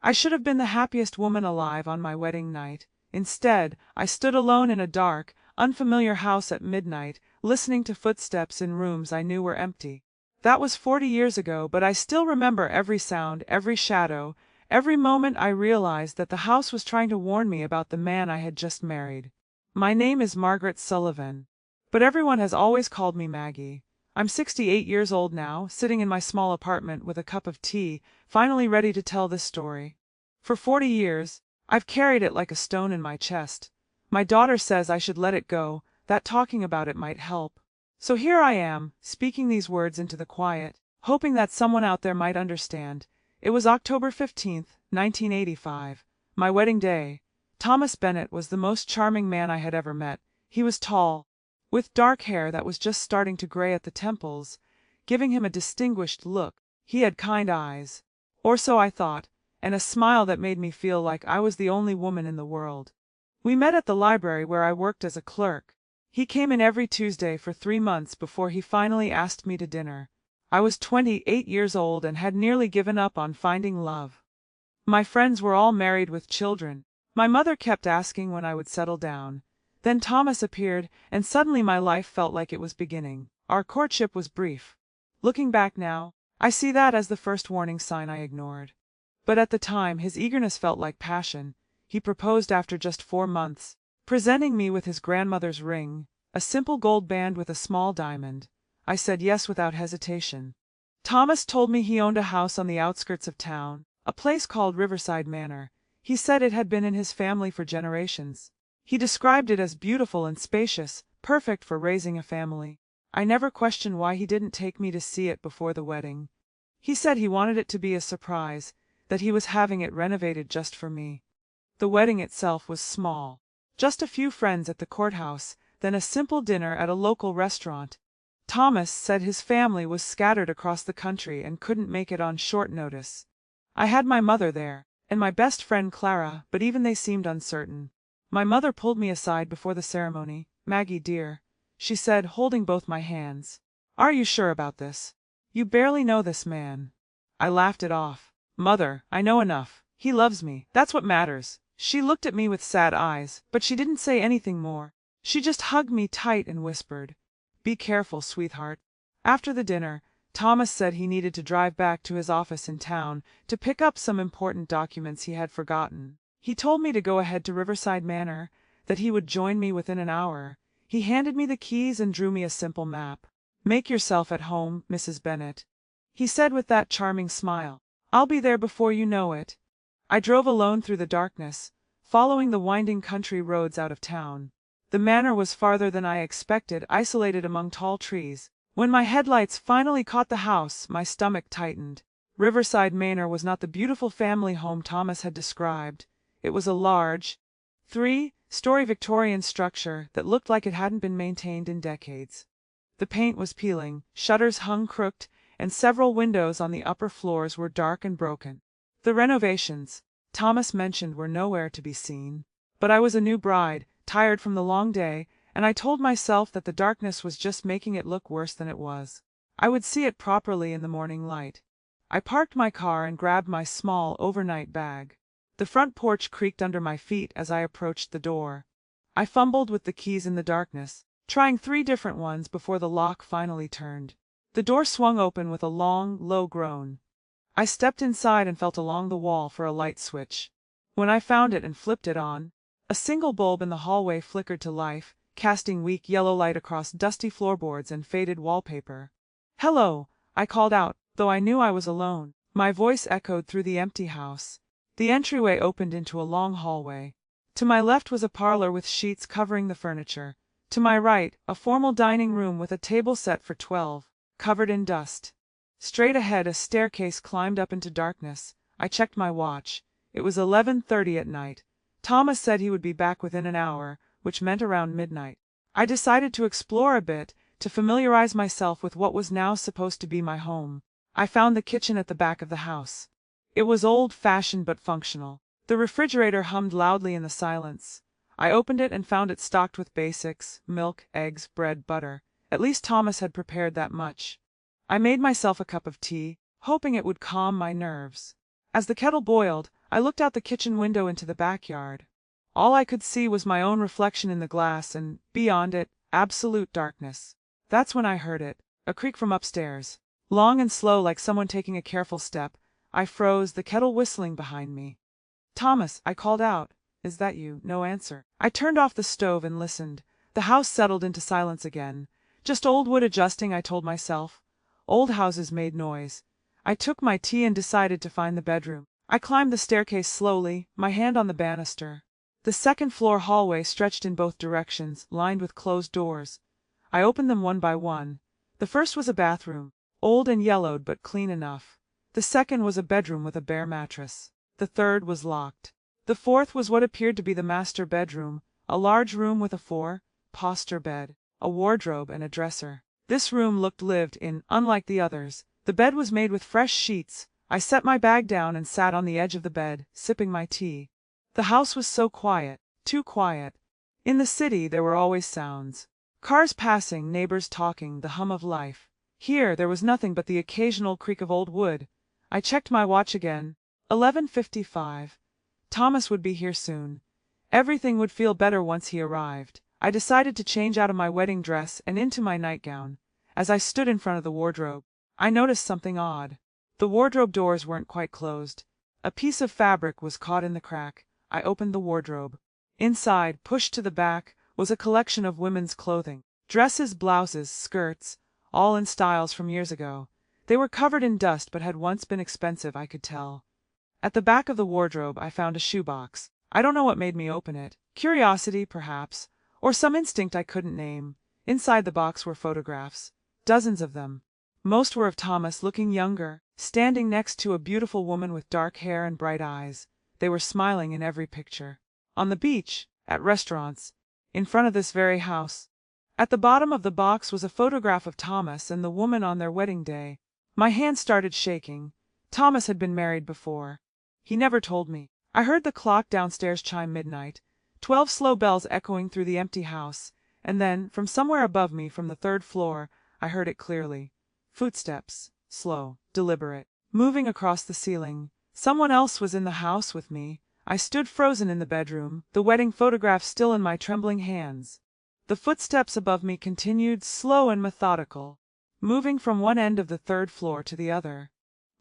I should have been the happiest woman alive on my wedding night. Instead, I stood alone in a dark, unfamiliar house at midnight, listening to footsteps in rooms I knew were empty. That was 40 years ago, but I still remember every sound, every shadow, every moment I realized that the house was trying to warn me about the man I had just married. My name is Margaret Sullivan, but everyone has always called me Maggie. I'm 68 years old now, sitting in my small apartment with a cup of tea, finally ready to tell this story. For 40 years, I've carried it like a stone in my chest. My daughter says I should let it go, that talking about it might help. So here I am, speaking these words into the quiet, hoping that someone out there might understand. It was October 15th, 1985, my wedding day. Thomas Bennett was the most charming man I had ever met. He was tall, with dark hair that was just starting to gray at the temples, giving him a distinguished look. He had kind eyes, or so I thought, and a smile that made me feel like I was the only woman in the world. We met at the library where I worked as a clerk. He came in every Tuesday for 3 months before he finally asked me to dinner. I was 28 years old and had nearly given up on finding love. My friends were all married with children. My mother kept asking when I would settle down. Then Thomas appeared, and suddenly my life felt like it was beginning. Our courtship was brief. Looking back now, I see that as the first warning sign I ignored. But at the time, his eagerness felt like passion. He proposed after just 4 months, presenting me with his grandmother's ring, a simple gold band with a small diamond. I said yes without hesitation. Thomas told me he owned a house on the outskirts of town, a place called Riverside Manor. He said it had been in his family for generations. He described it as beautiful and spacious, perfect for raising a family. I never questioned why he didn't take me to see it before the wedding. He said he wanted it to be a surprise, that he was having it renovated just for me. The wedding itself was small. Just a few friends at the courthouse, then a simple dinner at a local restaurant. Thomas said his family was scattered across the country and couldn't make it on short notice. I had my mother there, and my best friend Clara, but even they seemed uncertain. My mother pulled me aside before the ceremony. "Maggie, dear," she said, holding both my hands. "Are you sure about this? You barely know this man." I laughed it off. "Mother, I know enough. He loves me. That's what matters." She looked at me with sad eyes, but she didn't say anything more. She just hugged me tight and whispered, "Be careful, sweetheart." After the dinner, Thomas said he needed to drive back to his office in town to pick up some important documents he had forgotten. He told me to go ahead to Riverside Manor, that he would join me within an hour. He handed me the keys and drew me a simple map. "Make yourself at home, Mrs. Bennett," he said with that charming smile. "I'll be there before you know it." I drove alone through the darkness, following the winding country roads out of town. The manor was farther than I expected, isolated among tall trees. When my headlights finally caught the house, my stomach tightened. Riverside Manor was not the beautiful family home Thomas had described. It was a large, 3-story Victorian structure that looked like it hadn't been maintained in decades. The paint was peeling, shutters hung crooked, and several windows on the upper floors were dark and broken. The renovations Thomas mentioned were nowhere to be seen. But I was a new bride, tired from the long day, and I told myself that the darkness was just making it look worse than it was. I would see it properly in the morning light. I parked my car and grabbed my small overnight bag. The front porch creaked under my feet as I approached the door. I fumbled with the keys in the darkness, trying 3 different ones before the lock finally turned. The door swung open with a long, low groan. I stepped inside and felt along the wall for a light switch. When I found it and flipped it on, a single bulb in the hallway flickered to life, casting weak yellow light across dusty floorboards and faded wallpaper. "Hello," I called out, though I knew I was alone. My voice echoed through the empty house. The entryway opened into a long hallway. To my left was a parlor with sheets covering the furniture. To my right, a formal dining room with a table set for 12, covered in dust. Straight ahead, a staircase climbed up into darkness. I checked my watch. It was 11:30 at night. Thomas said he would be back within an hour, which meant around midnight. I decided to explore a bit, to familiarize myself with what was now supposed to be my home. I found the kitchen at the back of the house. It was old-fashioned but functional. The refrigerator hummed loudly in the silence. I opened it and found it stocked with basics: milk, eggs, bread, butter. At least Thomas had prepared that much. I made myself a cup of tea, hoping it would calm my nerves. As the kettle boiled, I looked out the kitchen window into the backyard. All I could see was my own reflection in the glass, and, beyond it, absolute darkness. That's when I heard it, a creak from upstairs. Long and slow, like someone taking a careful step. I froze, the kettle whistling behind me. "Thomas," I called out. "Is that you?" No answer. I turned off the stove and listened. The house settled into silence again. Just old wood adjusting, I told myself. Old houses made noise. I took my tea and decided to find the bedroom. I climbed the staircase slowly, my hand on the banister. The second-floor hallway stretched in both directions, lined with closed doors. I opened them one by one. The first was a bathroom, old and yellowed but clean enough. The second was a bedroom with a bare mattress. The third was locked. The fourth was what appeared to be the master bedroom, a large room with a four-poster bed, a wardrobe and a dresser. This room looked lived in, unlike the others. The bed was made with fresh sheets. I set my bag down and sat on the edge of the bed, sipping my tea. The house was so quiet, too quiet. In the city there were always sounds. Cars passing, neighbors talking, the hum of life. Here there was nothing but the occasional creak of old wood. I checked my watch again. 11:55. Thomas would be here soon. Everything would feel better once he arrived. I decided to change out of my wedding dress and into my nightgown. As I stood in front of the wardrobe, I noticed something odd. The wardrobe doors weren't quite closed. A piece of fabric was caught in the crack. I opened the wardrobe. Inside, pushed to the back, was a collection of women's clothing. Dresses, blouses, skirts, all in styles from years ago. They were covered in dust but had once been expensive, I could tell. At the back of the wardrobe I found a shoebox. I don't know what made me open it. Curiosity, perhaps, or some instinct I couldn't name. Inside the box were photographs. Dozens of them. Most were of Thomas, looking younger, standing next to a beautiful woman with dark hair and bright eyes. They were smiling in every picture. On the beach, at restaurants, in front of this very house. At the bottom of the box was a photograph of Thomas and the woman on their wedding day. My hand started shaking. Thomas had been married before. He never told me. I heard the clock downstairs chime midnight, 12 slow bells echoing through the empty house, and then, from somewhere above me, from the third floor, I heard it clearly. Footsteps, slow, deliberate, moving across the ceiling. Someone else was in the house with me. I stood frozen in the bedroom, the wedding photograph still in my trembling hands. The footsteps above me continued, slow and methodical, moving from one end of the third floor to the other.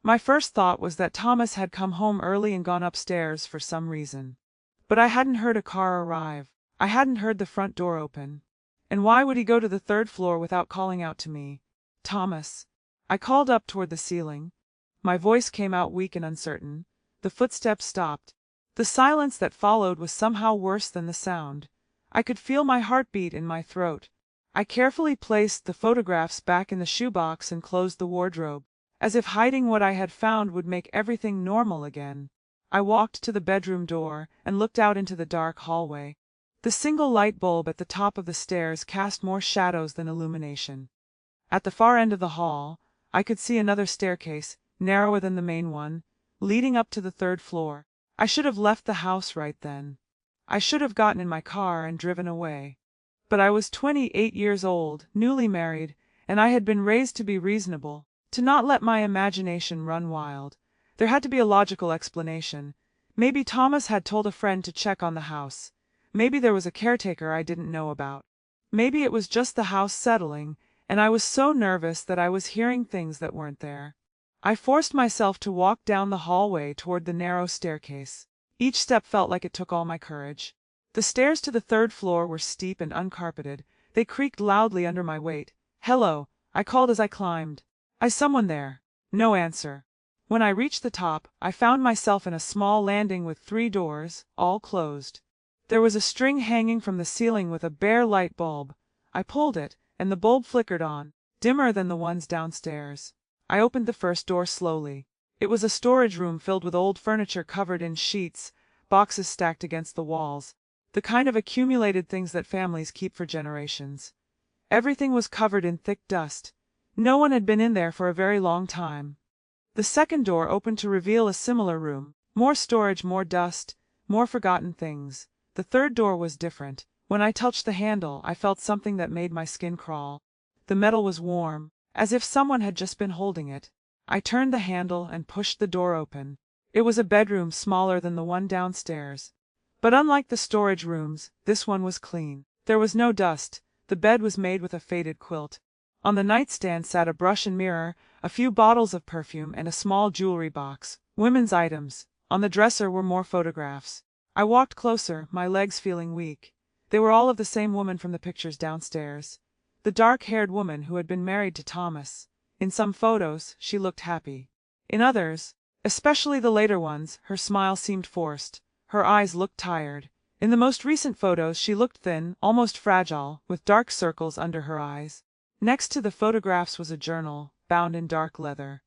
My first thought was that Thomas had come home early and gone upstairs for some reason. But I hadn't heard a car arrive. I hadn't heard the front door open. And why would he go to the third floor without calling out to me? "Thomas." I called up toward the ceiling. My voice came out weak and uncertain. The footsteps stopped. The silence that followed was somehow worse than the sound. I could feel my heartbeat in my throat. I carefully placed the photographs back in the shoebox and closed the wardrobe, as if hiding what I had found would make everything normal again. I walked to the bedroom door and looked out into the dark hallway. The single light bulb at the top of the stairs cast more shadows than illumination. At the far end of the hall, I could see another staircase, narrower than the main one, leading up to the third floor. I should have left the house right then. I should have gotten in my car and driven away. But I was 28 years old, newly married, and I had been raised to be reasonable, to not let my imagination run wild. There had to be a logical explanation. Maybe Thomas had told a friend to check on the house. Maybe there was a caretaker I didn't know about. Maybe it was just the house settling, and I was so nervous that I was hearing things that weren't there. I forced myself to walk down the hallway toward the narrow staircase. Each step felt like it took all my courage. The stairs to the third floor were steep and uncarpeted. They creaked loudly under my weight. "Hello," I called as I climbed. "Is someone there?" No answer. When I reached the top, I found myself in a small landing with 3 doors, all closed. There was a string hanging from the ceiling with a bare light bulb. I pulled it, and the bulb flickered on, dimmer than the ones downstairs. I opened the first door slowly. It was a storage room filled with old furniture covered in sheets, boxes stacked against the walls, the kind of accumulated things that families keep for generations. Everything was covered in thick dust. No one had been in there for a very long time. The second door opened to reveal a similar room. More storage, more dust, more forgotten things. The third door was different. When I touched the handle, I felt something that made my skin crawl. The metal was warm, as if someone had just been holding it. I turned the handle and pushed the door open. It was a bedroom smaller than the one downstairs. But unlike the storage rooms, this one was clean. There was no dust. The bed was made with a faded quilt. On the nightstand sat a brush and mirror, a few bottles of perfume, and a small jewelry box. Women's items. On the dresser were more photographs. I walked closer, my legs feeling weak. They were all of the same woman from the pictures downstairs. The dark-haired woman who had been married to Thomas. In some photos, she looked happy. In others, especially the later ones, her smile seemed forced. Her eyes looked tired. In the most recent photos she looked thin, almost fragile, with dark circles under her eyes. Next to the photographs was a journal, bound in dark leather.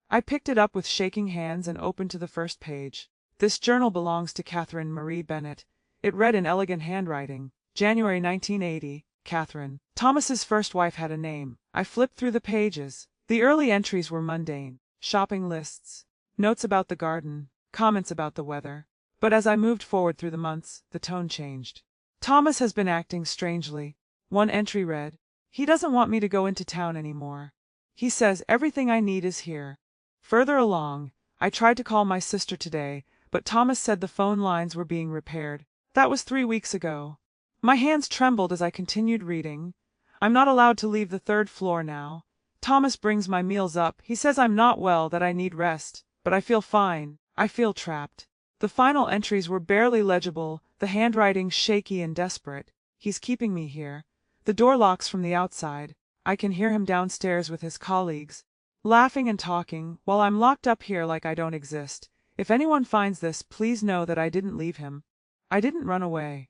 I picked it up with shaking hands and opened to the first page. This journal belongs to Catherine Marie Bennett. It read in elegant handwriting, January 1980, Catherine. Thomas's first wife had a name. I flipped through the pages. The early entries were mundane. Shopping lists, notes about the garden, comments about the weather. But as I moved forward through the months, the tone changed. Thomas has been acting strangely. One entry read, "He doesn't want me to go into town anymore. He says everything I need is here." Further along, I tried to call my sister today, but Thomas said the phone lines were being repaired. That was 3 weeks ago. My hands trembled as I continued reading. I'm not allowed to leave the 3rd floor now. Thomas brings my meals up. He says I'm not well, that I need rest, but I feel fine. I feel trapped. The final entries were barely legible, the handwriting shaky and desperate. He's keeping me here. The door locks from the outside. I can hear him downstairs with his colleagues, laughing and talking, while I'm locked up here like I don't exist. If anyone finds this, please know that I didn't leave him. I didn't run away.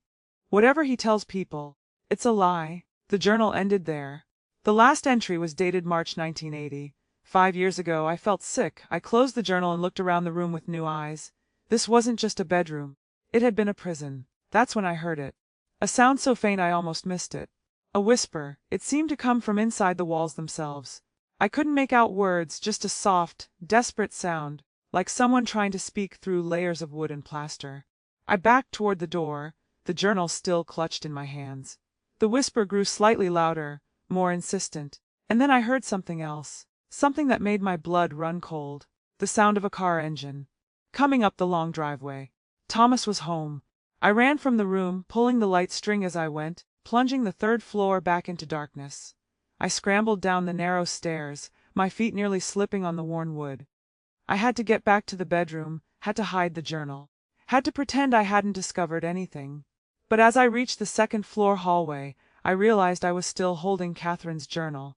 Whatever he tells people, it's a lie. The journal ended there. The last entry was dated March 1980. 5 years ago I felt sick. I closed the journal and looked around the room with new eyes. This wasn't just a bedroom. It had been a prison. That's when I heard it. A sound so faint I almost missed it. A whisper. It seemed to come from inside the walls themselves. I couldn't make out words, just a soft, desperate sound, like someone trying to speak through layers of wood and plaster. I backed toward the door, the journal still clutched in my hands. The whisper grew slightly louder, more insistent, and then I heard something else, something that made my blood run cold. The sound of a car engine, coming up the long driveway. Thomas was home. I ran from the room, pulling the light string as I went, plunging the 3rd floor back into darkness. I scrambled down the narrow stairs, my feet nearly slipping on the worn wood. I had to get back to the bedroom, had to hide the journal, had to pretend I hadn't discovered anything. But as I reached the 2nd floor hallway, I realized I was still holding Catherine's journal.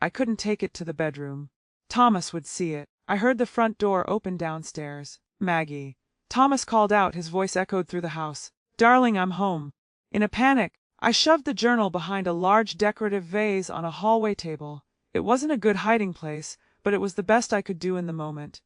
I couldn't take it to the bedroom. Thomas would see it. I heard the front door open downstairs. "Maggie." Thomas called out, his voice echoed through the house. "Darling, I'm home." In a panic, I shoved the journal behind a large decorative vase on a hallway table. It wasn't a good hiding place, but it was the best I could do in the moment.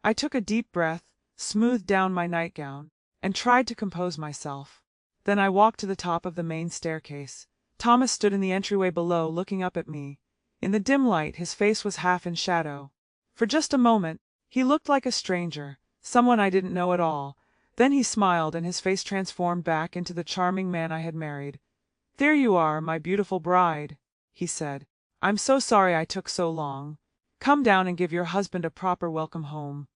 I took a deep breath, smoothed down my nightgown, and tried to compose myself. Then I walked to the top of the main staircase. Thomas stood in the entryway below, looking up at me. In the dim light, his face was half in shadow. For just a moment, he looked like a stranger, someone I didn't know at all. Then he smiled, and his face transformed back into the charming man I had married. "There you are, my beautiful bride," he said. "I'm so sorry I took so long. Come down and give your husband a proper welcome home."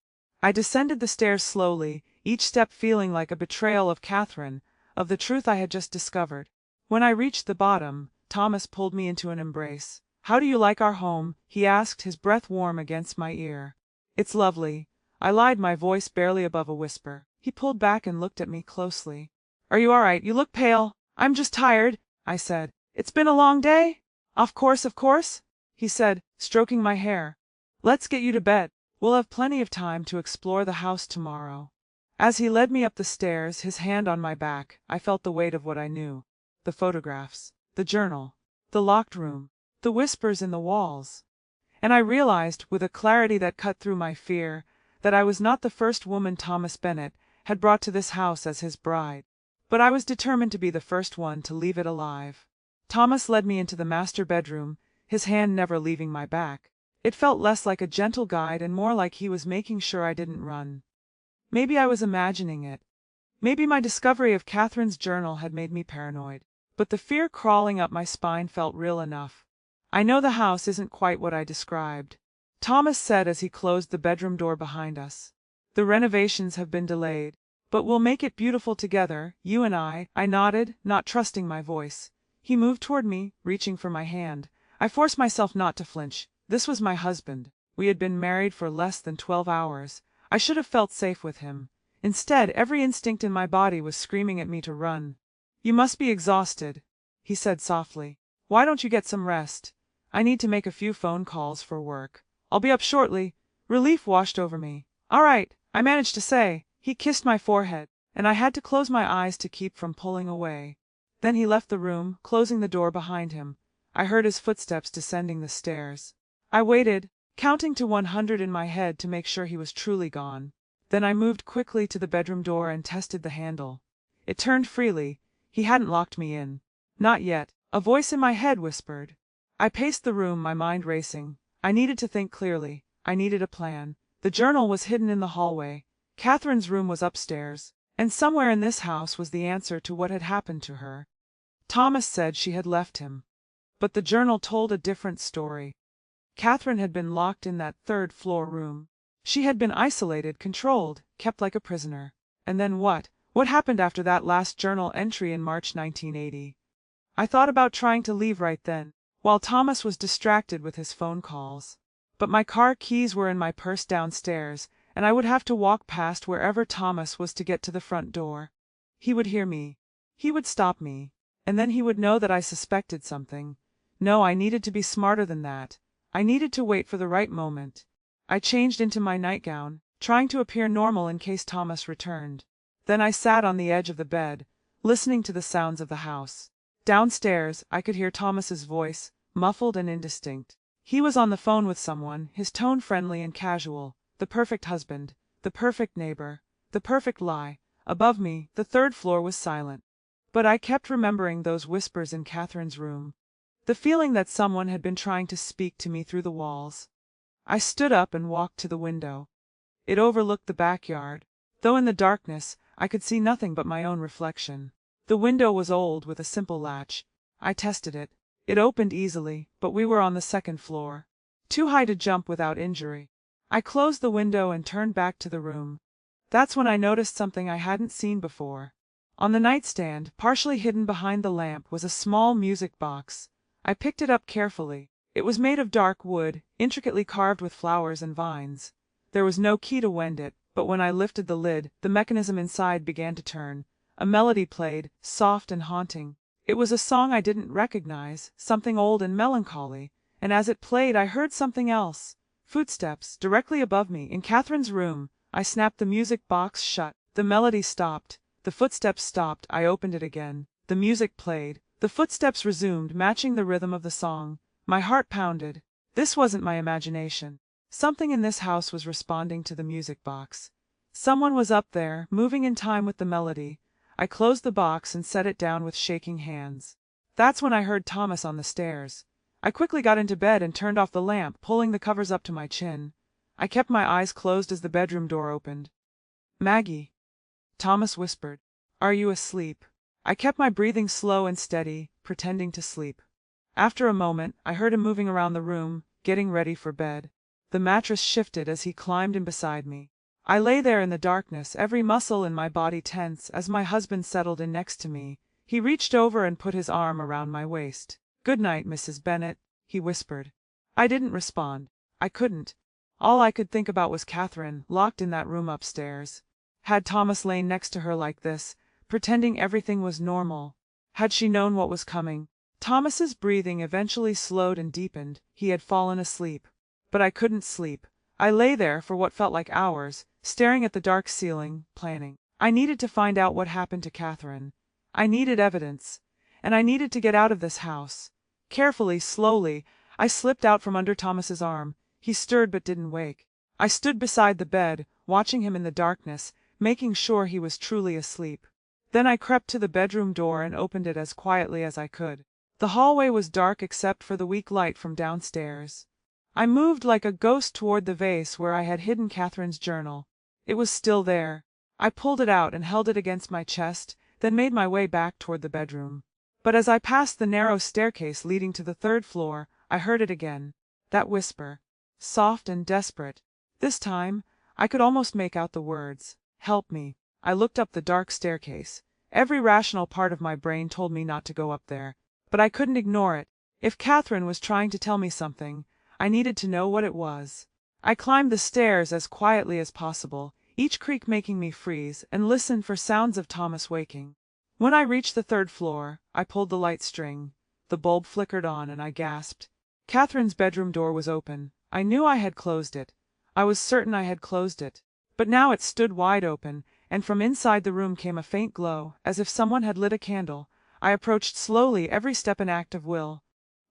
I descended the stairs slowly, each step feeling like a betrayal of Catherine, of the truth I had just discovered. When I reached the bottom, Thomas pulled me into an embrace. "How do you like our home?" he asked, his breath warm against my ear. "It's lovely," I lied, my voice barely above a whisper. He pulled back and looked at me closely. "Are you all right? You look pale." "I'm just tired," I said. "It's been a long day?" Of course," he said, stroking my hair. "Let's get you to bed. We'll have plenty of time to explore the house tomorrow." As he led me up the stairs, his hand on my back, I felt the weight of what I knew. The photographs, the journal, the locked room, the whispers in the walls. And I realized, with a clarity that cut through my fear, that I was not the first woman Thomas Bennett had brought to this house as his bride. But I was determined to be the first one to leave it alive. Thomas led me into the master bedroom, his hand never leaving my back. It felt less like a gentle guide and more like he was making sure I didn't run. Maybe I was imagining it. Maybe my discovery of Catherine's journal had made me paranoid. But the fear crawling up my spine felt real enough. "I know the house isn't quite what I described," Thomas said as he closed the bedroom door behind us. The renovations have been delayed. But we'll make it beautiful together, you and I." I nodded, not trusting my voice. He moved toward me, reaching for my hand. I forced myself not to flinch. This was my husband. We had been married for less than 12 hours. I should have felt safe with him. Instead, every instinct in my body was screaming at me to run. "You must be exhausted," he said softly. "Why don't you get some rest?" "I need to make a few phone calls for work. I'll be up shortly." Relief washed over me. "All right," I managed to say. He kissed my forehead, and I had to close my eyes to keep from pulling away. Then he left the room, closing the door behind him. I heard his footsteps descending the stairs. I waited, counting to 100 in my head to make sure he was truly gone. Then I moved quickly to the bedroom door and tested the handle. It turned freely. He hadn't locked me in. Not yet, a voice in my head whispered. I paced the room, my mind racing. I needed to think clearly. I needed a plan. The journal was hidden in the hallway. Catherine's room was upstairs, and somewhere in this house was the answer to what had happened to her. Thomas said she had left him. But the journal told a different story. Catherine had been locked in that third-floor room. She had been isolated, controlled, kept like a prisoner. And then what? What happened after that last journal entry in March 1980? I thought about trying to leave right then, while Thomas was distracted with his phone calls. But my car keys were in my purse downstairs, and I would have to walk past wherever Thomas was to get to the front door. He would hear me. He would stop me. And then he would know that I suspected something. No, I needed to be smarter than that. I needed to wait for the right moment. I changed into my nightgown, trying to appear normal in case Thomas returned. Then I sat on the edge of the bed, listening to the sounds of the house. Downstairs, I could hear Thomas's voice, muffled and indistinct. He was on the phone with someone, his tone friendly and casual. The perfect husband, the perfect neighbor, the perfect lie. Above me, the third floor was silent. But I kept remembering those whispers in Catherine's room. The feeling that someone had been trying to speak to me through the walls. I stood up and walked to the window. It overlooked the backyard. Though in the darkness, I could see nothing but my own reflection. The window was old with a simple latch. I tested it. It opened easily, but we were on the second floor. Too high to jump without injury. I closed the window and turned back to the room. That's when I noticed something I hadn't seen before. On the nightstand, partially hidden behind the lamp, was a small music box. I picked it up carefully. It was made of dark wood, intricately carved with flowers and vines. There was no key to wend it, but when I lifted the lid, the mechanism inside began to turn. A melody played, soft and haunting. It was a song I didn't recognize, something old and melancholy, and as it played I heard something else. Footsteps, directly above me, in Catherine's room. I snapped the music box shut. The melody stopped. The footsteps stopped. I opened it again. The music played. The footsteps resumed, matching the rhythm of the song. My heart pounded. This wasn't my imagination. Something in this house was responding to the music box. Someone was up there, moving in time with the melody. I closed the box and set it down with shaking hands. That's when I heard Thomas on the stairs. I quickly got into bed and turned off the lamp, pulling the covers up to my chin. I kept my eyes closed as the bedroom door opened. "Maggie," Thomas whispered. "Are you asleep?" I kept my breathing slow and steady, pretending to sleep. After a moment, I heard him moving around the room, getting ready for bed. The mattress shifted as he climbed in beside me. I lay there in the darkness, every muscle in my body tense, as my husband settled in next to me. He reached over and put his arm around my waist. "Good night, Mrs. Bennet," he whispered. I didn't respond. I couldn't. All I could think about was Catherine, locked in that room upstairs. Had Thomas lain next to her like this, pretending everything was normal? Had she known what was coming? Thomas's breathing eventually slowed and deepened. He had fallen asleep. But I couldn't sleep. I lay there for what felt like hours, staring at the dark ceiling, planning. I needed to find out what happened to Catherine. I needed evidence. And I needed to get out of this house. Carefully, slowly, I slipped out from under Thomas's arm. He stirred but didn't wake. I stood beside the bed, watching him in the darkness, making sure he was truly asleep. Then I crept to the bedroom door and opened it as quietly as I could. The hallway was dark except for the weak light from downstairs. I moved like a ghost toward the vase where I had hidden Catherine's journal. It was still there. I pulled it out and held it against my chest, then made my way back toward the bedroom. But as I passed the narrow staircase leading to the third floor, I heard it again. That whisper. Soft and desperate. This time, I could almost make out the words, "Help me." I looked up the dark staircase. Every rational part of my brain told me not to go up there, but I couldn't ignore it. If Catherine was trying to tell me something, I needed to know what it was. I climbed the stairs as quietly as possible, each creak making me freeze, and listened for sounds of Thomas waking. When I reached the third floor, I pulled the light string. The bulb flickered on and I gasped. Catherine's bedroom door was open. I knew I had closed it. I was certain I had closed it. But now it stood wide open, and from inside the room came a faint glow, as if someone had lit a candle. I approached slowly, every step an act of will.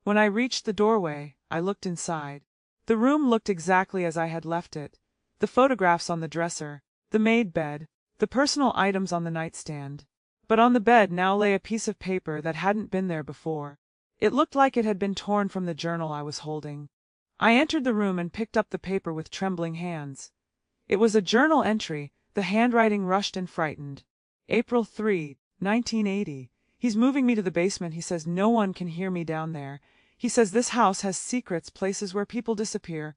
When I reached the doorway, I looked inside. The room looked exactly as I had left it. The photographs on the dresser, the made bed, the personal items on the nightstand. But on the bed now lay a piece of paper that hadn't been there before. It looked like it had been torn from the journal I was holding. I entered the room and picked up the paper with trembling hands. It was a journal entry, the handwriting rushed and frightened. April 3, 1980. He's moving me to the basement. He says no one can hear me down there. He says this house has secrets, places where people disappear.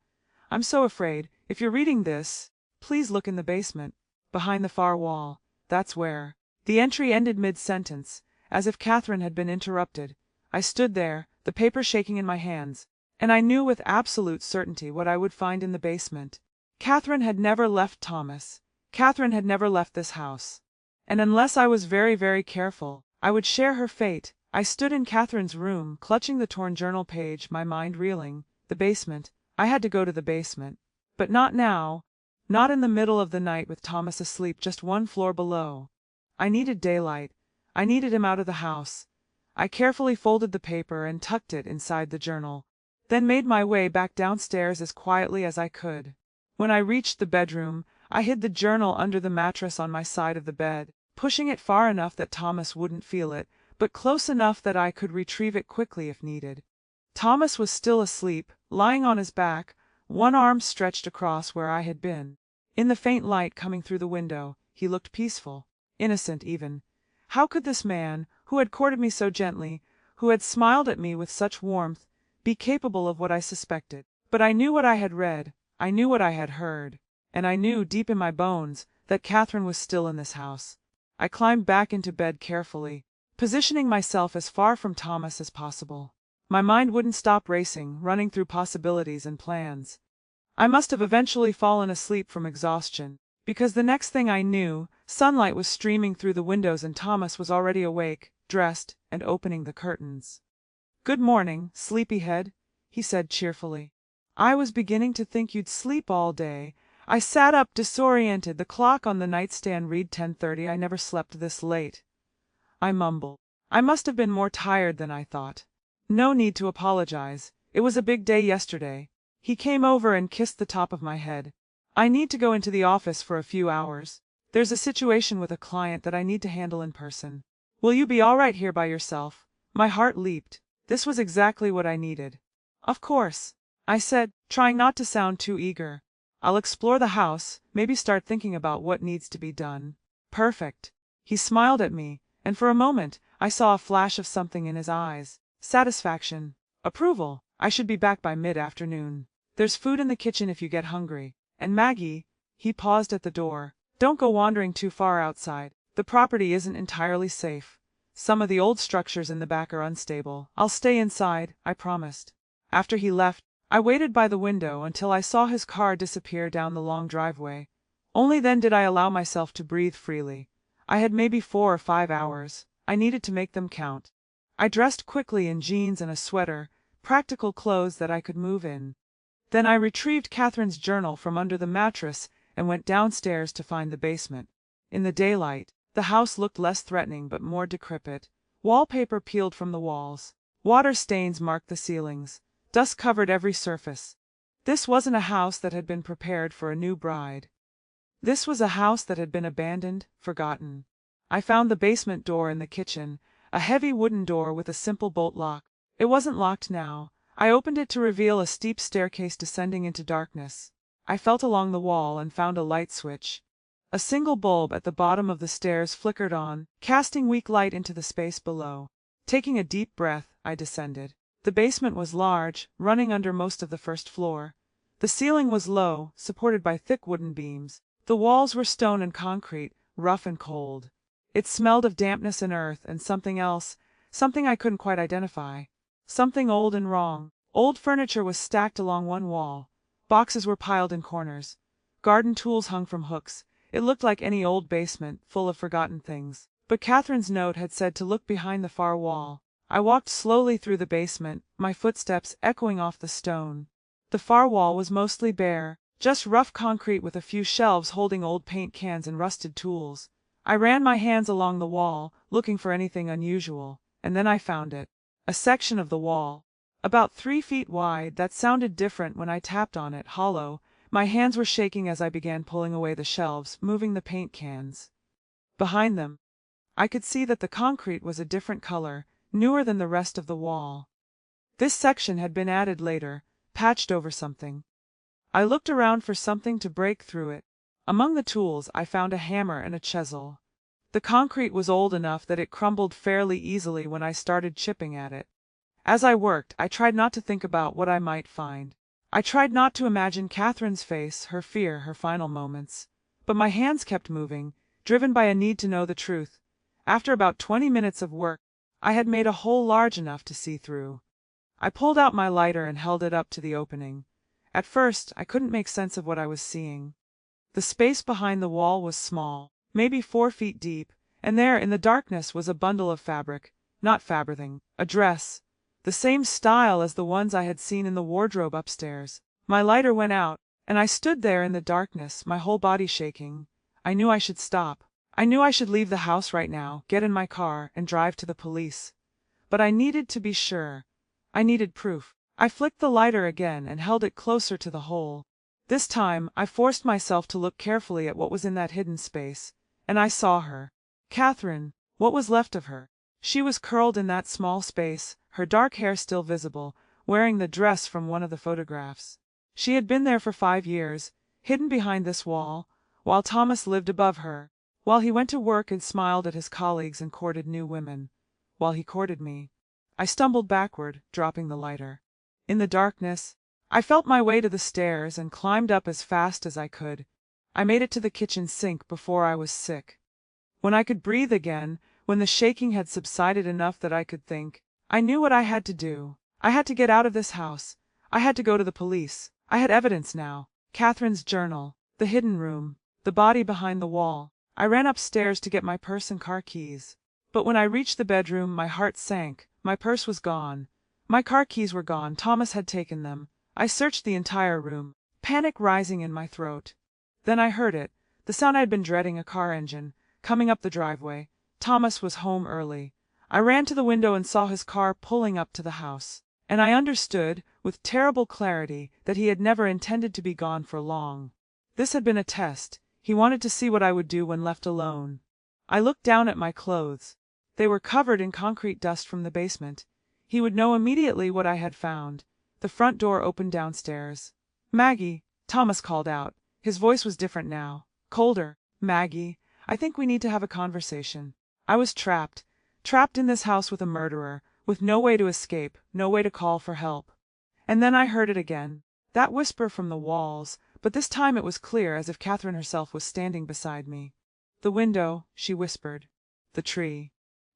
I'm so afraid. If you're reading this, please look in the basement, behind the far wall. That's where. The entry ended mid-sentence, as if Catherine had been interrupted. I stood there, the paper shaking in my hands, and I knew with absolute certainty what I would find in the basement. Catherine had never left Thomas. Catherine had never left this house. And unless I was very, very careful, I would share her fate. I stood in Catherine's room, clutching the torn journal page, my mind reeling. The basement. I had to go to the basement. But not now. Not in the middle of the night with Thomas asleep just one floor below. I needed daylight. I needed him out of the house. I carefully folded the paper and tucked it inside the journal, then made my way back downstairs as quietly as I could. When I reached the bedroom, I hid the journal under the mattress on my side of the bed, pushing it far enough that Thomas wouldn't feel it, but close enough that I could retrieve it quickly if needed. Thomas was still asleep, lying on his back, one arm stretched across where I had been. In the faint light coming through the window, he looked peaceful. Innocent even. How could this man, who had courted me so gently, who had smiled at me with such warmth, be capable of what I suspected? But I knew what I had read, I knew what I had heard, and I knew, deep in my bones, that Catherine was still in this house. I climbed back into bed carefully, positioning myself as far from Thomas as possible. My mind wouldn't stop racing, running through possibilities and plans. I must have eventually fallen asleep from exhaustion, because the next thing I knew, sunlight was streaming through the windows and Thomas was already awake, dressed, and opening the curtains. "Good morning, sleepyhead," he said cheerfully. "I was beginning to think you'd sleep all day." I sat up disoriented. The clock on the nightstand read 10:30. I never slept this late. I mumbled. I must have been more tired than I thought. No need to apologize. It was a big day yesterday. He came over and kissed the top of my head. "I need to go into the office for a few hours. There's a situation with a client that I need to handle in person. Will you be all right here by yourself?" My heart leaped. This was exactly what I needed. "Of course," I said, trying not to sound too eager. "I'll explore the house, maybe start thinking about what needs to be done." "Perfect." He smiled at me, and for a moment I saw a flash of something in his eyes. Satisfaction. Approval. I should be back by mid-afternoon. There's food in the kitchen if you get hungry. And Maggie, he paused at the door, don't go wandering too far outside. The property isn't entirely safe. Some of the old structures in the back are unstable. I'll stay inside, I promised. After he left, I waited by the window until I saw his car disappear down the long driveway. Only then did I allow myself to breathe freely. I had maybe 4 or 5 hours. I needed to make them count. I dressed quickly in jeans and a sweater, practical clothes that I could move in. Then I retrieved Catherine's journal from under the mattress and went downstairs to find the basement. In the daylight, the house looked less threatening but more decrepit. Wallpaper peeled from the walls. Water stains marked the ceilings. Dust covered every surface. This wasn't a house that had been prepared for a new bride. This was a house that had been abandoned, forgotten. I found the basement door in the kitchen, a heavy wooden door with a simple bolt lock. It wasn't locked now. I opened it to reveal a steep staircase descending into darkness. I felt along the wall and found a light switch. A single bulb at the bottom of the stairs flickered on, casting weak light into the space below. Taking a deep breath, I descended. The basement was large, running under most of the first floor. The ceiling was low, supported by thick wooden beams. The walls were stone and concrete, rough and cold. It smelled of dampness and earth and something else, something I couldn't quite identify. Something old and wrong. Old furniture was stacked along one wall. Boxes were piled in corners. Garden tools hung from hooks. It looked like any old basement, full of forgotten things. But Catherine's note had said to look behind the far wall. I walked slowly through the basement, my footsteps echoing off the stone. The far wall was mostly bare, just rough concrete with a few shelves holding old paint cans and rusted tools. I ran my hands along the wall, looking for anything unusual, and then I found it. A section of the wall, about 3 feet wide, that sounded different when I tapped on it, hollow. My hands were shaking as I began pulling away the shelves, moving the paint cans. Behind them, I could see that the concrete was a different color, newer than the rest of the wall. This section had been added later, patched over something. I looked around for something to break through it. Among the tools I found a hammer and a chisel. The concrete was old enough that it crumbled fairly easily when I started chipping at it. As I worked, I tried not to think about what I might find. I tried not to imagine Catherine's face, her fear, her final moments. But my hands kept moving, driven by a need to know the truth. After about 20 minutes of work, I had made a hole large enough to see through. I pulled out my lighter and held it up to the opening. At first, I couldn't make sense of what I was seeing. The space behind the wall was small, maybe 4 feet deep, and there in the darkness was a bundle of fabric, not fabric, a dress, the same style as the ones I had seen in the wardrobe upstairs. My lighter went out, and I stood there in the darkness, my whole body shaking. I knew I should stop. I knew I should leave the house right now, get in my car, and drive to the police. But I needed to be sure. I needed proof. I flicked the lighter again and held it closer to the hole. This time, I forced myself to look carefully at what was in that hidden space, and I saw her. Catherine, what was left of her. She was curled in that small space, her dark hair still visible, wearing the dress from one of the photographs. She had been there for 5 years, hidden behind this wall, while Thomas lived above her, while he went to work and smiled at his colleagues and courted new women, while he courted me. I stumbled backward, dropping the lighter. In the darkness, I felt my way to the stairs and climbed up as fast as I could. I made it to the kitchen sink before I was sick. When I could breathe again, when the shaking had subsided enough that I could think, I knew what I had to do. I had to get out of this house. I had to go to the police. I had evidence now. Catherine's journal, the hidden room, the body behind the wall. I ran upstairs to get my purse and car keys. But when I reached the bedroom, my heart sank. My purse was gone. My car keys were gone. Thomas had taken them. I searched the entire room, panic rising in my throat. Then I heard it, the sound I had been dreading, a car engine, coming up the driveway. Thomas was home early. I ran to the window and saw his car pulling up to the house. And I understood, with terrible clarity, that he had never intended to be gone for long. This had been a test. He wanted to see what I would do when left alone. I looked down at my clothes. They were covered in concrete dust from the basement. He would know immediately what I had found. The front door opened downstairs. "Maggie," Thomas called out. His voice was different now, colder. "Maggie, I think we need to have a conversation. I was trapped in this house with a murderer, with no way to escape, no way to call for help." And then I heard it again, that whisper from the walls, but this time it was clear, as if Catherine herself was standing beside me. "The window," she whispered. "The tree."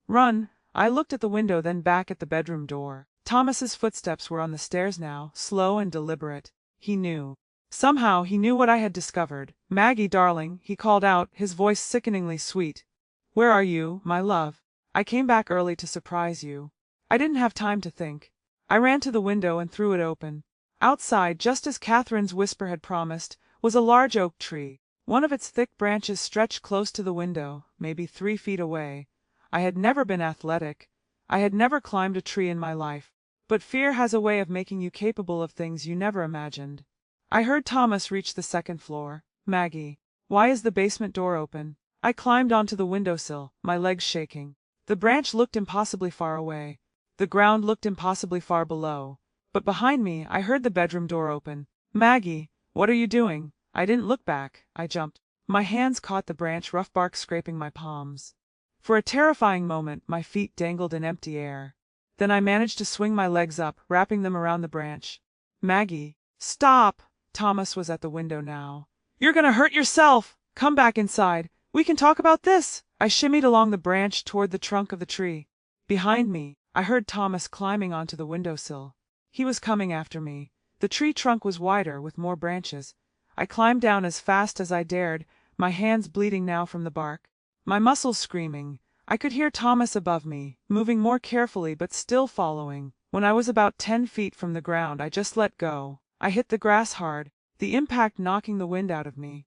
"Run." I looked at the window, then back at the bedroom door. Thomas's footsteps were on the stairs now, slow and deliberate. He knew. Somehow he knew what I had discovered. "Maggie, darling," he called out, his voice sickeningly sweet. "Where are you, my love? I came back early to surprise you." I didn't have time to think. I ran to the window and threw it open. Outside, just as Catherine's whisper had promised, was a large oak tree. One of its thick branches stretched close to the window, maybe 3 feet away. I had never been athletic. I had never climbed a tree in my life. But fear has a way of making you capable of things you never imagined. I heard Thomas reach the second floor. "Maggie, why is the basement door open?" I climbed onto the windowsill, my legs shaking. The branch looked impossibly far away. The ground looked impossibly far below. But behind me, I heard the bedroom door open. "Maggie, what are you doing?" I didn't look back. I jumped. My hands caught the branch, rough bark scraping my palms. For a terrifying moment, my feet dangled in empty air. Then I managed to swing my legs up, wrapping them around the branch. "Maggie, stop!" Thomas was at the window now. "You're gonna hurt yourself! Come back inside. We can talk about this." I shimmied along the branch toward the trunk of the tree. Behind me, I heard Thomas climbing onto the windowsill. He was coming after me. The tree trunk was wider, with more branches. I climbed down as fast as I dared, my hands bleeding now from the bark, my muscles screaming. I could hear Thomas above me, moving more carefully but still following. When I was about 10 feet from the ground, I just let go. I hit the grass hard, the impact knocking the wind out of me.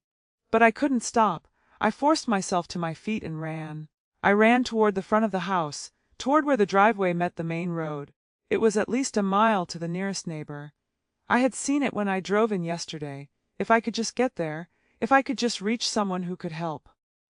But I couldn't stop. I forced myself to my feet and ran. I ran toward the front of the house, toward where the driveway met the main road. It was at least a mile to the nearest neighbor. I had seen it when I drove in yesterday. If I could just get there, if I could just reach someone who could help.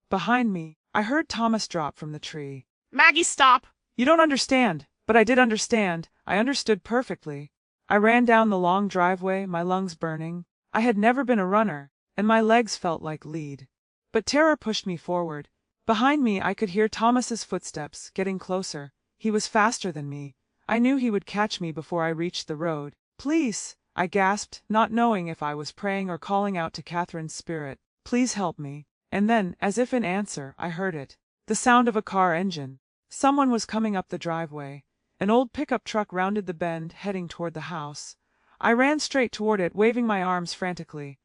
Behind me, I heard Thomas drop from the tree. "Maggie, stop!" You don't understand, but I did understand. I understood perfectly. I ran down the long driveway, my lungs burning. I had never been a runner, and my legs felt like lead. But terror pushed me forward. Behind me I could hear Thomas's footsteps, getting closer. He was faster than me. I knew he would catch me before I reached the road. "Please," I gasped, not knowing if I was praying or calling out to Catherine's spirit. "Please help me." And then, as if in answer, I heard it. The sound of a car engine. Someone was coming up the driveway. An old pickup truck rounded the bend, heading toward the house. I ran straight toward it, waving my arms frantically.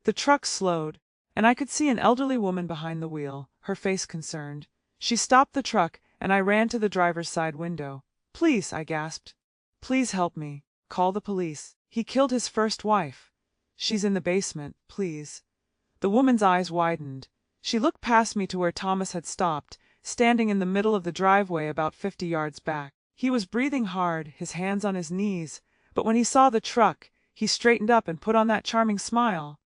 The truck slowed, and I could see an elderly woman behind the wheel, her face concerned. She stopped the truck, and I ran to the driver's side window. "Please," I gasped. "Please help me. Call the police. He killed his first wife. She's in the basement, please." The woman's eyes widened. She looked past me to where Thomas had stopped, standing in the middle of the driveway about 50 yards back. He was breathing hard, his hands on his knees, but when he saw the truck, he straightened up and put on that charming smile.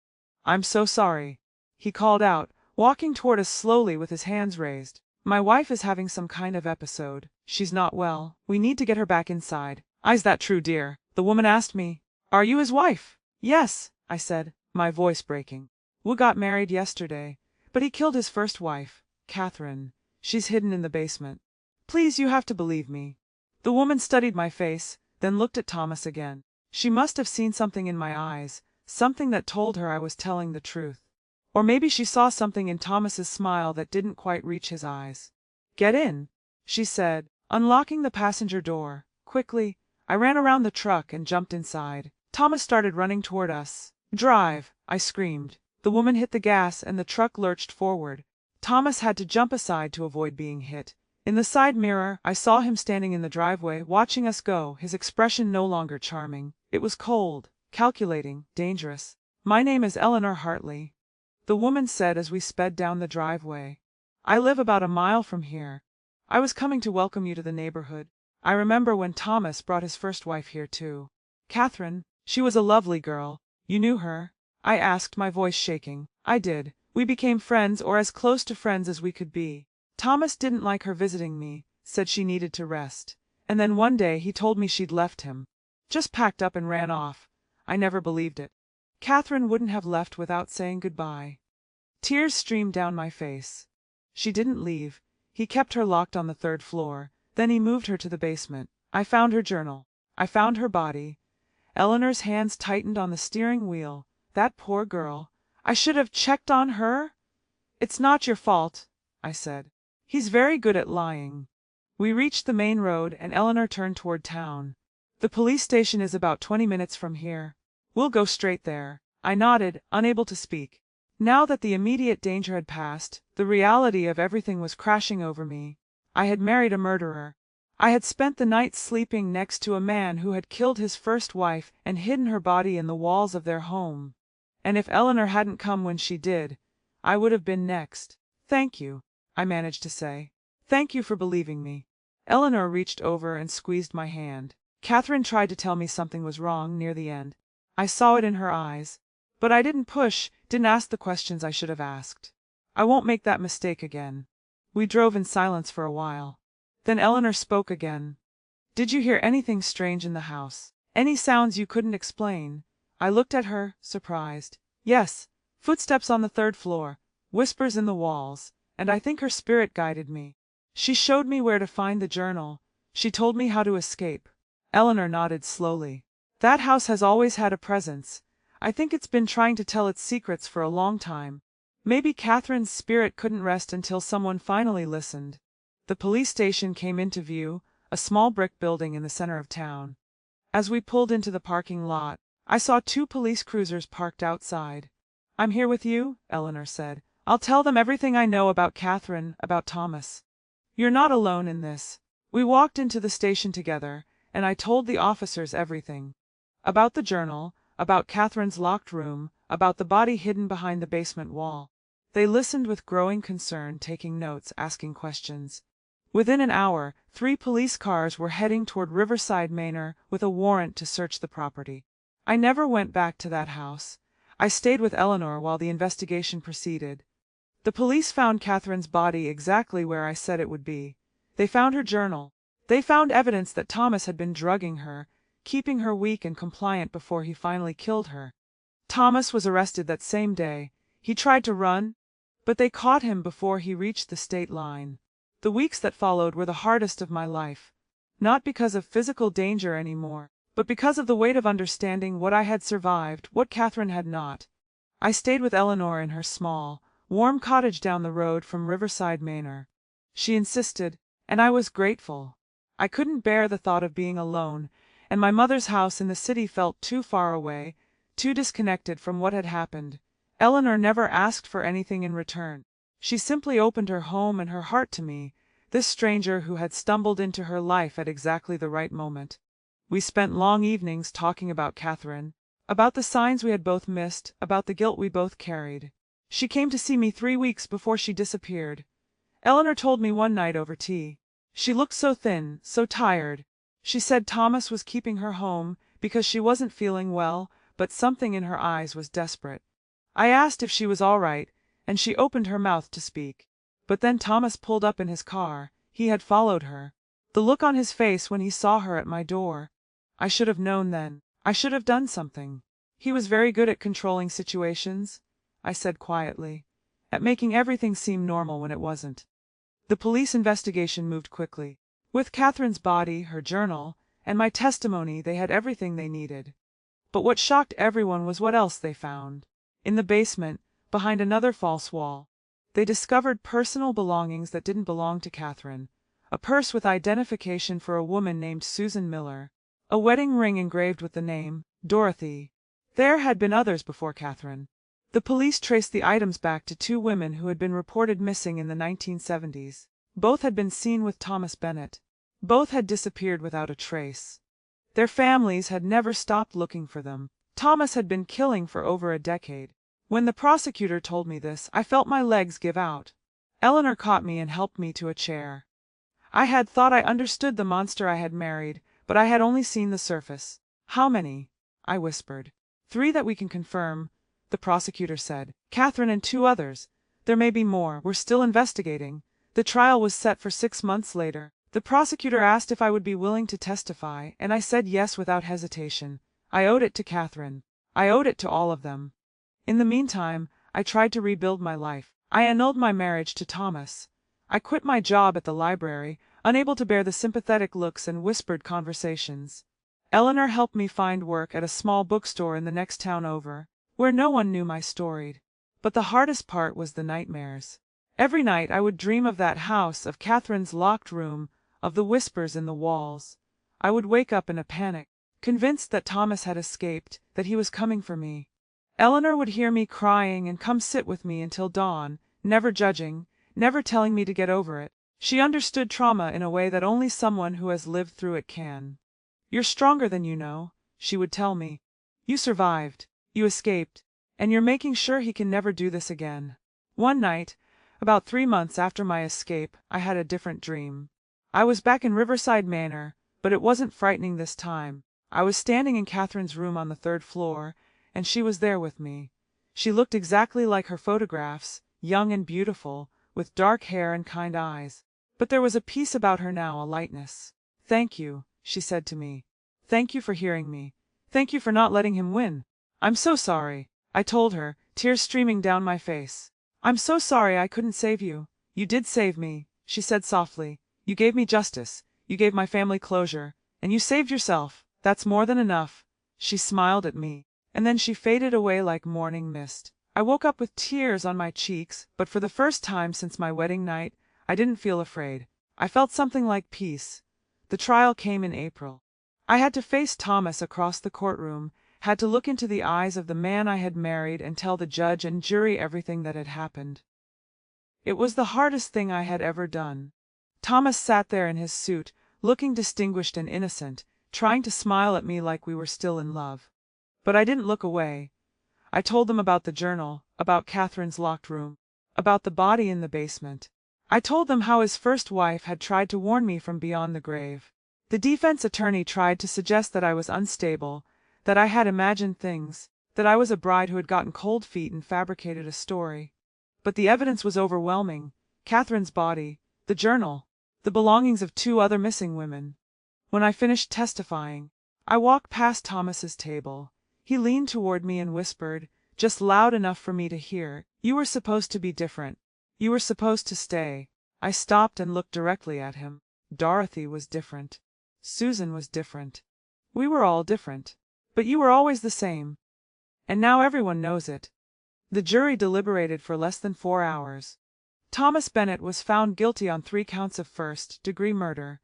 "I'm so sorry," he called out, walking toward us slowly with his hands raised. "My wife is having some kind of episode. She's not well. We need to get her back inside." "Is that true, dear?" the woman asked me. "Are you his wife?" "Yes," I said, my voice breaking. "We got married yesterday, but he killed his first wife, Catherine. She's hidden in the basement. Please, you have to believe me." The woman studied my face, then looked at Thomas again. She must have seen something in my eyes, something that told her I was telling the truth. Or maybe she saw something in Thomas's smile that didn't quite reach his eyes. "Get in," she said, unlocking the passenger door. Quickly, I ran around the truck and jumped inside. Thomas started running toward us. "Drive!" I screamed. The woman hit the gas and the truck lurched forward. Thomas had to jump aside to avoid being hit. In the side mirror, I saw him standing in the driveway, watching us go, his expression no longer charming. It was cold, calculating, dangerous. "My name is Eleanor Hartley," the woman said as we sped down the driveway. "I live about a mile from here. I was coming to welcome you to the neighborhood. I remember when Thomas brought his first wife here too. Catherine, she was a lovely girl. You knew her?" I asked, my voice shaking. "I did. We became friends, or as close to friends as we could be. Thomas didn't like her visiting me, said she needed to rest. And then one day he told me she'd left him. Just packed up and ran off. I never believed it. Catherine wouldn't have left without saying goodbye." Tears streamed down my face. "She didn't leave. He kept her locked on the 3rd floor. Then he moved her to the basement. I found her journal. I found her body." Eleanor's hands tightened on the steering wheel. "That poor girl. I should have checked on her." "It's not your fault," I said. "He's very good at lying." We reached the main road and Eleanor turned toward town. "The police station is about 20 minutes from here. We'll go straight there." I nodded, unable to speak. Now that the immediate danger had passed, the reality of everything was crashing over me. I had married a murderer. I had spent the night sleeping next to a man who had killed his first wife and hidden her body in the walls of their home. And if Eleanor hadn't come when she did, I would have been next. "Thank you," I managed to say. "Thank you for believing me." Eleanor reached over and squeezed my hand. Catherine tried to tell me something was wrong near the end. I saw it in her eyes. But I didn't push, didn't ask the questions I should have asked. I won't make that mistake again. We drove in silence for a while. Then Eleanor spoke again. "Did you hear anything strange in the house? Any sounds you couldn't explain?" I looked at her, surprised. "Yes, footsteps on the 3rd floor, whispers in the walls, and I think her spirit guided me. She showed me where to find the journal. She told me how to escape." Eleanor nodded slowly. "That house has always had a presence. I think it's been trying to tell its secrets for a long time. Maybe Catherine's spirit couldn't rest until someone finally listened. The police station came into view, a small brick building in the center of town. As we pulled into the parking lot, I saw 2 police cruisers parked outside. "I'm here with you," Eleanor said. "I'll tell them everything I know about Catherine, about Thomas. You're not alone in this." We walked into the station together, and I told the officers everything. About the journal, about Catherine's locked room, about the body hidden behind the basement wall. They listened with growing concern, taking notes, asking questions. Within an hour, 3 police cars were heading toward Riverside Manor with a warrant to search the property. I never went back to that house. I stayed with Eleanor while the investigation proceeded. The police found Catherine's body exactly where I said it would be. They found her journal. They found evidence that Thomas had been drugging her, keeping her weak and compliant before he finally killed her. Thomas was arrested that same day. He tried to run, but they caught him before he reached the state line. The weeks that followed were the hardest of my life, not because of physical danger anymore, but because of the weight of understanding what I had survived, what Catherine had not. I stayed with Eleanor in her small, warm cottage down the road from Riverside Manor. She insisted, and I was grateful. I couldn't bear the thought of being alone, and my mother's house in the city felt too far away, too disconnected from what had happened. Eleanor never asked for anything in return. She simply opened her home and her heart to me, this stranger who had stumbled into her life at exactly the right moment. We spent long evenings talking about Catherine, about the signs we had both missed, about the guilt we both carried. She came to see me 3 weeks before she disappeared. Eleanor told me one night over tea. She looked so thin, so tired. She said Thomas was keeping her home because she wasn't feeling well, but something in her eyes was desperate. I asked if she was all right, and she opened her mouth to speak. But then Thomas pulled up in his car. He had followed her. The look on his face when he saw her at my door. I should have known then. I should have done something. He was very good at controlling situations, I said quietly, at making everything seem normal when it wasn't. The police investigation moved quickly. With Catherine's body, her journal, and my testimony, they had everything they needed. But what shocked everyone was what else they found. In the basement, behind another false wall, they discovered personal belongings that didn't belong to Catherine. A purse with identification for a woman named Susan Miller. A wedding ring engraved with the name, Dorothy. There had been others before Catherine. The police traced the items back to 2 women who had been reported missing in the 1970s. Both had been seen with Thomas Bennett. Both had disappeared without a trace. Their families had never stopped looking for them. Thomas had been killing for over a decade. When the prosecutor told me this, I felt my legs give out. Eleanor caught me and helped me to a chair. I had thought I understood the monster I had married, but I had only seen the surface. "How many?" I whispered. "3 that we can confirm," the prosecutor said. "Catherine and 2 others. There may be more. We're still investigating." The trial was set for 6 months later. The prosecutor asked if I would be willing to testify, and I said yes without hesitation. I owed it to Catherine. I owed it to all of them. In the meantime, I tried to rebuild my life. I annulled my marriage to Thomas. I quit my job at the library, unable to bear the sympathetic looks and whispered conversations. Eleanor helped me find work at a small bookstore in the next town over, where no one knew my story. But the hardest part was the nightmares. Every night I would dream of that house, of Catherine's locked room, of the whispers in the walls. I would wake up in a panic, convinced that Thomas had escaped, that he was coming for me. Eleanor would hear me crying and come sit with me until dawn, never judging, never telling me to get over it. She understood trauma in a way that only someone who has lived through it can. "You're stronger than you know," she would tell me. "You survived, you escaped, and you're making sure he can never do this again." One night, about 3 months after my escape, I had a different dream. I was back in Riverside Manor, but it wasn't frightening this time. I was standing in Catherine's room on the 3rd floor, and she was there with me. She looked exactly like her photographs, young and beautiful, with dark hair and kind eyes. But there was a peace about her now, a lightness. "Thank you," she said to me. "Thank you for hearing me. Thank you for not letting him win." "I'm so sorry," I told her, tears streaming down my face. "I'm so sorry I couldn't save you." "You did save me," she said softly. "You gave me justice, you gave my family closure, and you saved yourself. That's more than enough." She smiled at me. and then she faded away like morning mist. I woke up with tears on my cheeks, but for the first time since my wedding night, I didn't feel afraid. I felt something like peace. The trial came in April. I had to face Thomas across the courtroom, had to look into the eyes of the man I had married and tell the judge and jury everything that had happened. It was the hardest thing I had ever done. Thomas sat there in his suit, looking distinguished and innocent, trying to smile at me like we were still in love. But I didn't look away. I told them about the journal, about Catherine's locked room, about the body in the basement. I told them how his first wife had tried to warn me from beyond the grave. The defense attorney tried to suggest that I was unstable, that I had imagined things, that I was a bride who had gotten cold feet and fabricated a story. But the evidence was overwhelming. Catherine's body, the journal, the belongings of 2 other missing women. When I finished testifying, I walked past Thomas's table. He leaned toward me and whispered, just loud enough for me to hear, "You were supposed to be different. You were supposed to stay." I stopped and looked directly at him. Dorothy was different. Susan was different. We were all different. But you were always the same. And now everyone knows it. The jury deliberated for less than 4 hours. Thomas Bennett was found guilty on 3 counts of first-degree murder.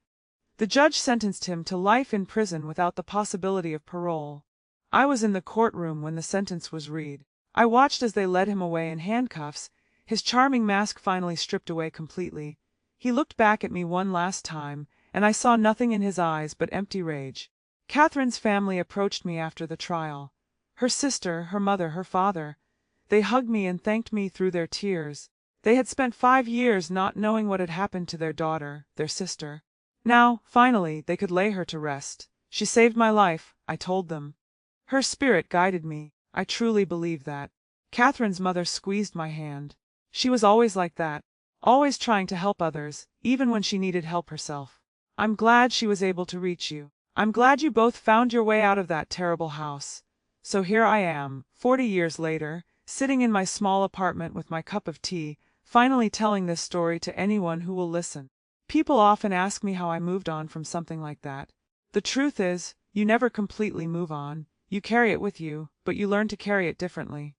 The judge sentenced him to life in prison without the possibility of parole. I was in the courtroom when the sentence was read. I watched as they led him away in handcuffs, his charming mask finally stripped away completely. He looked back at me one last time, and I saw nothing in his eyes but empty rage. Catherine's family approached me after the trial. Her sister, her mother, her father. They hugged me and thanked me through their tears. They had spent 5 years not knowing what had happened to their daughter, their sister. Now, finally, they could lay her to rest. She saved my life, I told them. Her spirit guided me. I truly believe that. Catherine's mother squeezed my hand. She was always like that, always trying to help others, even when she needed help herself. I'm glad she was able to reach you. I'm glad you both found your way out of that terrible house. So here I am, 40 years later, sitting in my small apartment with my cup of tea, finally telling this story to anyone who will listen. People often ask me how I moved on from something like that. The truth is, you never completely move on. You carry it with you, but you learn to carry it differently.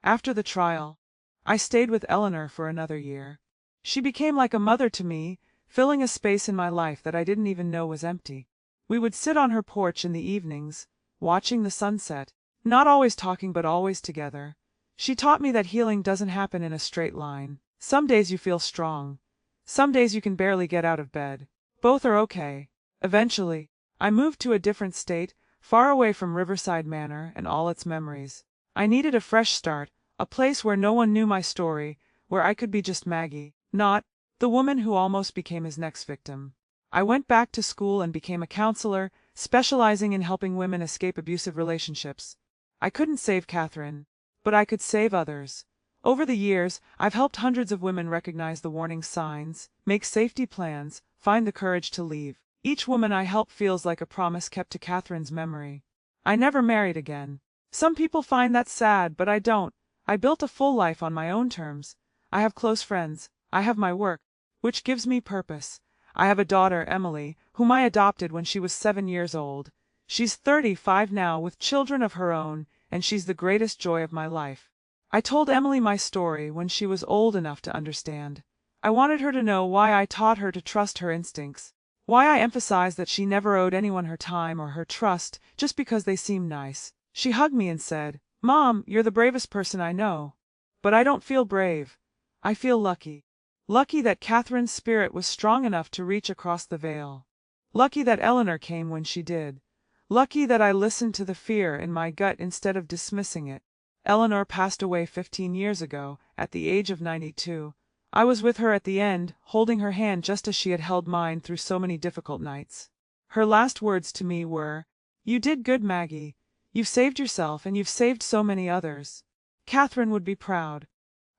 After the trial, I stayed with Eleanor for another year. She became like a mother to me, filling a space in my life that I didn't even know was empty. We would sit on her porch in the evenings, watching the sunset, not always talking but always together. She taught me that healing doesn't happen in a straight line. Some days you feel strong. Some days you can barely get out of bed. Both are okay. Eventually, I moved to a different state, far away from Riverside Manor and all its memories. I needed a fresh start, a place where no one knew my story, where I could be just Maggie, not the woman who almost became his next victim. I went back to school and became a counselor, specializing in helping women escape abusive relationships. I couldn't save Catherine, but I could save others. Over the years, I've helped hundreds of women recognize the warning signs, make safety plans, find the courage to leave. Each woman I help feels like a promise kept to Catherine's memory. I never married again. Some people find that sad, but I don't. I built a full life on my own terms. I have close friends. I have my work, which gives me purpose. I have a daughter, Emily, whom I adopted when she was 7 years old. She's 35 now with children of her own, and she's the greatest joy of my life. I told Emily my story when she was old enough to understand. I wanted her to know why I taught her to trust her instincts, why I emphasized that she never owed anyone her time or her trust just because they seemed nice. She hugged me and said, "Mom, you're the bravest person I know." But I don't feel brave. I feel lucky. Lucky that Catherine's spirit was strong enough to reach across the veil. Lucky that Eleanor came when she did. Lucky that I listened to the fear in my gut instead of dismissing it. Eleanor passed away 15 years ago, at the age of 92. I was with her at the end, holding her hand just as she had held mine through so many difficult nights. Her last words to me were, "You did good, Maggie. You've saved yourself and you've saved so many others." Catherine would be proud.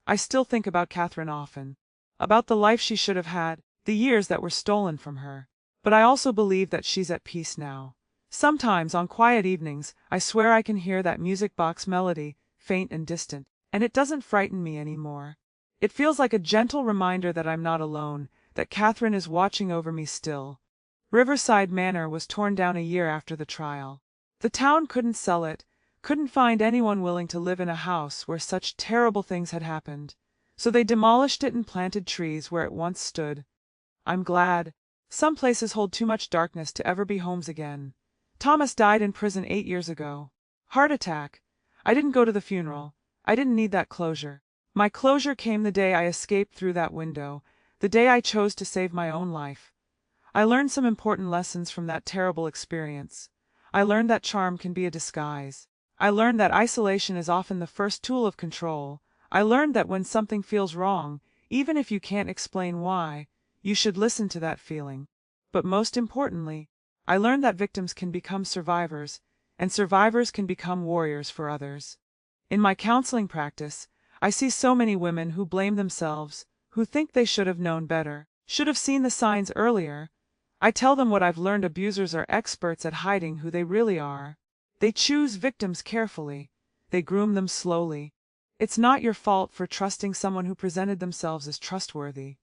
I still think about Catherine often, about the life she should have had, the years that were stolen from her. But I also believe that she's at peace now. Sometimes, on quiet evenings, I swear I can hear that music box melody, faint and distant, and it doesn't frighten me anymore. It feels like a gentle reminder that I'm not alone, that Catherine is watching over me still. Riverside Manor was torn down a year after the trial. The town couldn't sell it, couldn't find anyone willing to live in a house where such terrible things had happened. So they demolished it and planted trees where it once stood. I'm glad. Some places hold too much darkness to ever be homes again. Thomas died in prison 8 years ago. Heart attack. I didn't go to the funeral. I didn't need that closure. My closure came the day I escaped through that window, the day I chose to save my own life. I learned some important lessons from that terrible experience. I learned that charm can be a disguise. I learned that isolation is often the first tool of control. I learned that when something feels wrong, even if you can't explain why, you should listen to that feeling. But most importantly, I learned that victims can become survivors, and survivors can become warriors for others. In my counseling practice, I see so many women who blame themselves, who think they should have known better, should have seen the signs earlier. I tell them what I've learned: abusers are experts at hiding who they really are. They choose victims carefully. They groom them slowly. It's not your fault for trusting someone who presented themselves as trustworthy.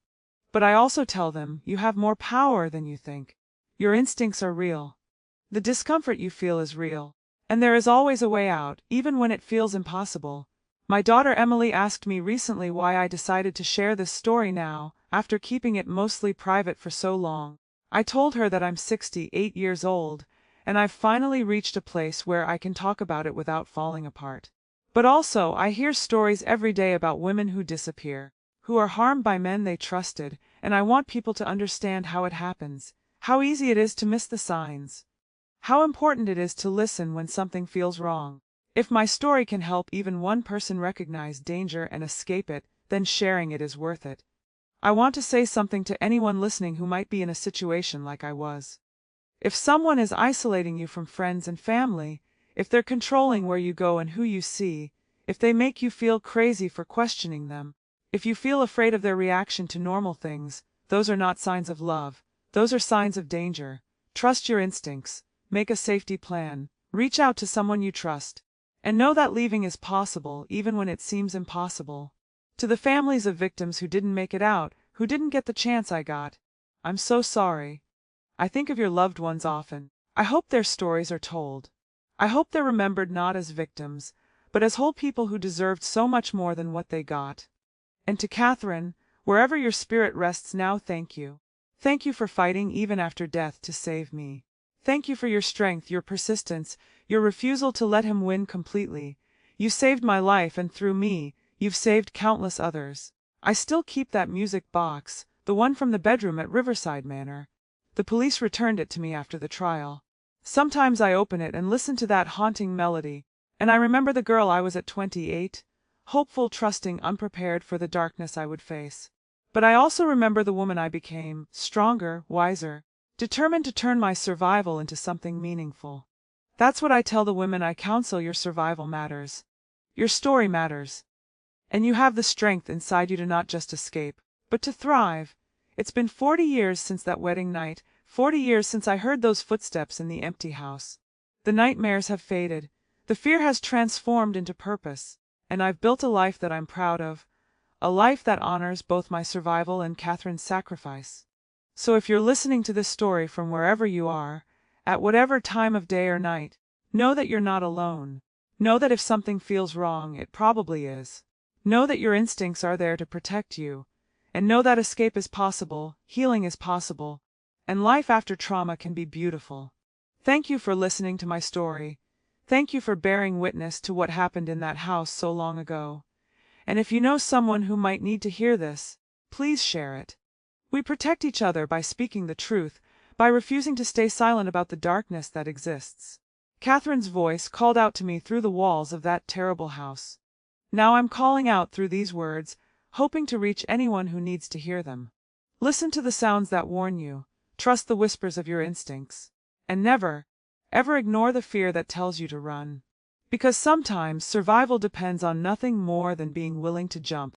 But I also tell them, you have more power than you think. Your instincts are real. The discomfort you feel is real. And there is always a way out, even when it feels impossible. My daughter Emily asked me recently why I decided to share this story now, after keeping it mostly private for so long. I told her that I'm 68 years old, and I've finally reached a place where I can talk about it without falling apart. But also, I hear stories every day about women who disappear, who are harmed by men they trusted, and I want people to understand how it happens, how easy it is to miss the signs, how important it is to listen when something feels wrong. If my story can help even one person recognize danger and escape it, then sharing it is worth it. I want to say something to anyone listening who might be in a situation like I was. If someone is isolating you from friends and family, if they're controlling where you go and who you see, if they make you feel crazy for questioning them, if you feel afraid of their reaction to normal things, those are not signs of love. Those are signs of danger. Trust your instincts. Make a safety plan. Reach out to someone you trust. And know that leaving is possible even when it seems impossible. To the families of victims who didn't make it out, who didn't get the chance I got, I'm so sorry. I think of your loved ones often. I hope their stories are told. I hope they're remembered not as victims, but as whole people who deserved so much more than what they got. And to Catherine, wherever your spirit rests now, thank you. Thank you for fighting even after death to save me. Thank you for your strength, your persistence, your refusal to let him win completely. You saved my life, and through me, you've saved countless others. I still keep that music box, the one from the bedroom at Riverside Manor. The police returned it to me after the trial. Sometimes I open it and listen to that haunting melody, and I remember the girl I was at 28, hopeful, trusting, unprepared for the darkness I would face. But I also remember the woman I became, stronger, wiser, determined to turn my survival into something meaningful. That's what I tell the women I counsel: your survival matters. Your story matters. And you have the strength inside you to not just escape, but to thrive. It's been 40 years since that wedding night, 40 years since I heard those footsteps in the empty house. The nightmares have faded, the fear has transformed into purpose, and I've built a life that I'm proud of, a life that honors both my survival and Catherine's sacrifice. So if you're listening to this story from wherever you are, at whatever time of day or night, know that you're not alone. Know that if something feels wrong, it probably is. Know that your instincts are there to protect you. And know that escape is possible, healing is possible, and life after trauma can be beautiful. Thank you for listening to my story. Thank you for bearing witness to what happened in that house so long ago. And if you know someone who might need to hear this, please share it. We protect each other by speaking the truth, by refusing to stay silent about the darkness that exists. Catherine's voice called out to me through the walls of that terrible house. Now I'm calling out through these words, hoping to reach anyone who needs to hear them. Listen to the sounds that warn you, trust the whispers of your instincts, and never, ever ignore the fear that tells you to run. Because sometimes survival depends on nothing more than being willing to jump.